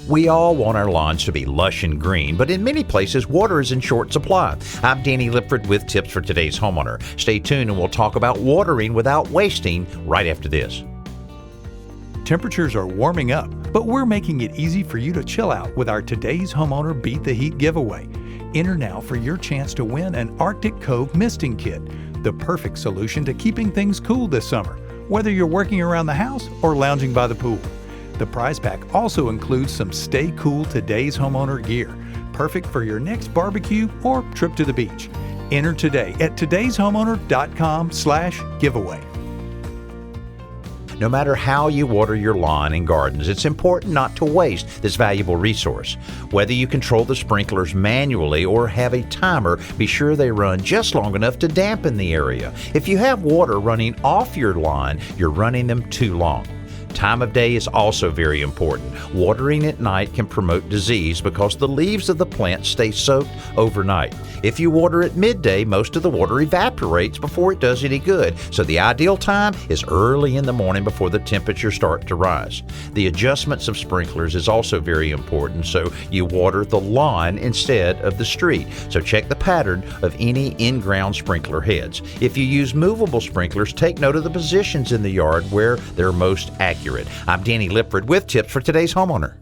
We all want our lawns to be lush and green, but in many places, water is in short supply. I'm Danny Lipford with tips for today's homeowner. Stay tuned and we'll talk about watering without wasting right after this. Temperatures are warming up, but we're making it easy for you to chill out with our Today's Homeowner Beat the Heat giveaway. Enter now for your chance to win an Arctic Cove misting kit, the perfect solution to keeping things cool this summer, whether you're working around the house or lounging by the pool. The prize pack also includes some Stay Cool Today's Homeowner gear, perfect for your next barbecue or trip to the beach. Enter today at todayshomeowner.com/giveaway. No matter how you water your lawn and gardens, it's important not to waste this valuable resource. Whether you control the sprinklers manually or have a timer, be sure they run just long enough to dampen the area. If you have water running off your lawn, you're running them too long. Time of day is also very important. Watering at night can promote disease because the leaves of the plant stay soaked overnight. If you water at midday, most of the water evaporates before it does any good, so the ideal time is early in the morning before the temperatures start to rise. The adjustments of sprinklers is also very important, so you water the lawn instead of the street. So check the pattern of any in-ground sprinkler heads. If you use movable sprinklers, take note of the positions in the yard where they're most accurate. I'm Danny Lipford with tips for today's homeowner.